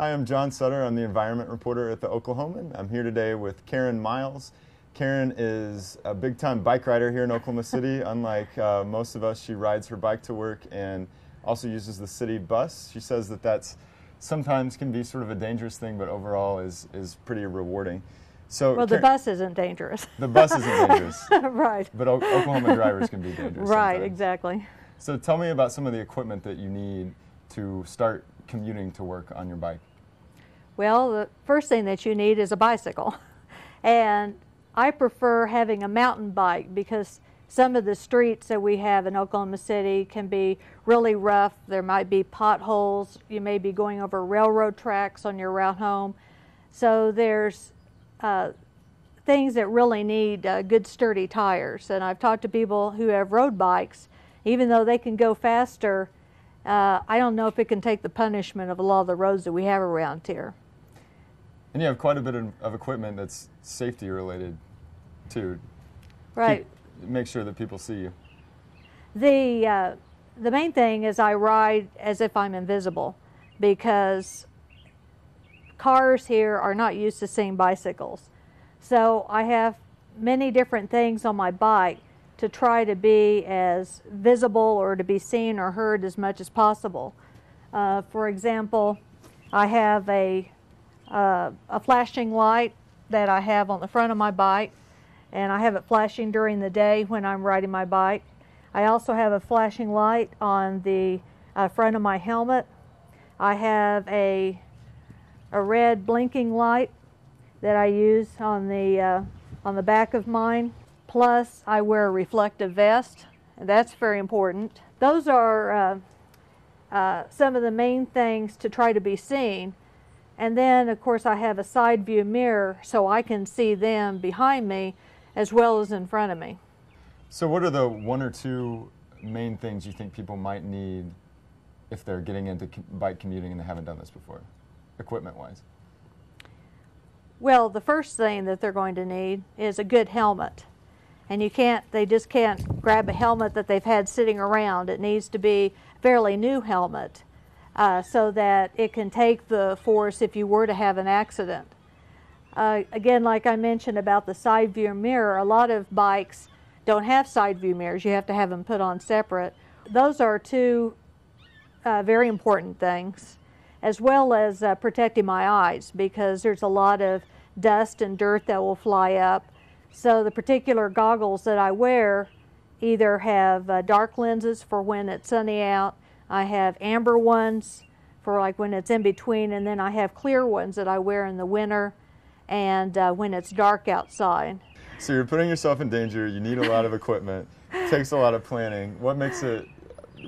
Hi, I'm John Sutter. I'm the environment reporter at the Oklahoman. I'm here today with Karen Miles. Karen is a big-time bike rider here in Oklahoma City. Unlike most of us, she rides her bike to work and also uses the city bus. She says that that's sometimes can be sort of a dangerous thing, but overall is pretty rewarding. So, well, the bus isn't dangerous. The bus isn't dangerous. Right. But Oklahoma drivers can be dangerous Right, sometimes. exactly. So tell me about some of the equipment that you need to start commuting to work on your bike. Well, the first thing that you need is a bicycle. And I prefer having a mountain bike because some of the streets that we have in Oklahoma City can be really rough. There might be potholes. You may be going over railroad tracks on your route home. So there's things that really need good sturdy tires. And I've talked to people who have road bikes. Even though they can go faster, I don't know if it can take the punishment of a lot of the roads that we have around here. And you have quite a bit of equipment that's safety related too. Right. Make sure that people see you. The main thing is I ride as if I'm invisible, because cars here are not used to seeing bicycles. So I have many different things on my bike to try to be as visible or to be seen or heard as much as possible. For example, I have a flashing light that I have on the front of my bike, and I have it flashing during the day when I'm riding my bike. I also have a flashing light on the front of my helmet. I have a red blinking light that I use on the back of mine. Plus, I wear a reflective vest, and that's very important. Those are some of the main things to try to be seen. And then, of course, I have a side view mirror so I can see them behind me as well as in front of me. So what are the one or two main things you think people might need if they're getting into bike commuting and they haven't done this before, equipment-wise? Well, the first thing that they're going to need is a good helmet. And they just can't grab a helmet that they've had sitting around. It needs to be a fairly new helmet so that it can take the force if you were to have an accident. Again, like I mentioned about the side view mirror, a lot of bikes don't have side view mirrors. You have to have them put on separate. Those are two very important things, as well as protecting my eyes, because there's a lot of dust and dirt that will fly up. So the particular goggles that I wear either have dark lenses for when it's sunny out. I have amber ones for like when it's in between, and then I have clear ones that I wear in the winter and when it's dark outside. So you're putting yourself in danger. You need a lot of equipment. It takes a lot of planning. What makes it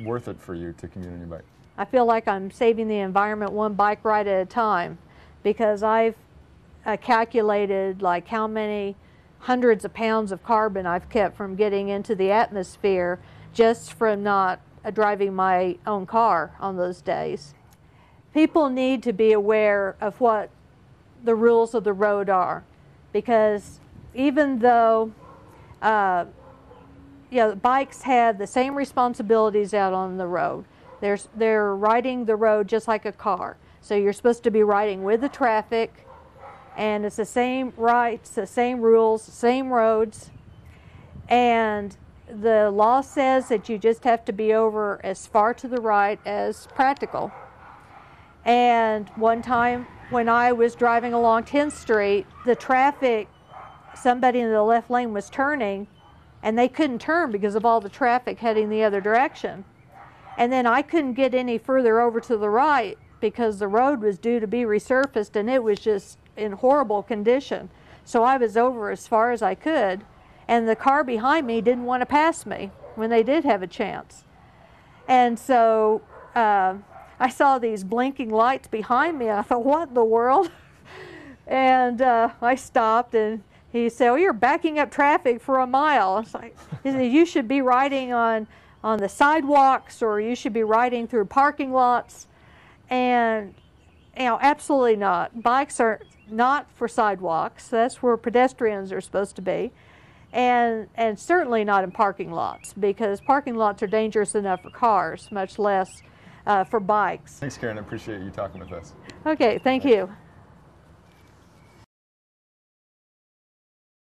worth it for you to commute on your bike? I feel like I'm saving the environment one bike ride at a time, because I've calculated like how many hundreds of pounds of carbon I've kept from getting into the atmosphere just from not driving my own car on those days. People need to be aware of what the rules of the road are, because even though bikes have the same responsibilities out on the road, they're riding the road just like a car. So you're supposed to be riding with the traffic, and it's the same rights, the same rules, the same roads. And the law says that you just have to be over as far to the right as practical. And one time when I was driving along 10th Street, the traffic, somebody in the left lane was turning, and they couldn't turn because of all the traffic heading the other direction. And then I couldn't get any further over to the right because the road was due to be resurfaced, and it was just in horrible condition. So I was over as far as I could, and the car behind me didn't want to pass me when they did have a chance. And so I saw these blinking lights behind me, and I thought, what in the world? And I stopped, and he said, "Oh, you're backing up traffic for a mile." I was like, "You should be riding on the sidewalks, or you should be riding through parking lots." And absolutely not. Bikes are not for sidewalks. That's where pedestrians are supposed to be. And certainly not in parking lots, because parking lots are dangerous enough for cars, much less for bikes. Thanks, Karen. I appreciate you talking with us. Okay, thank you.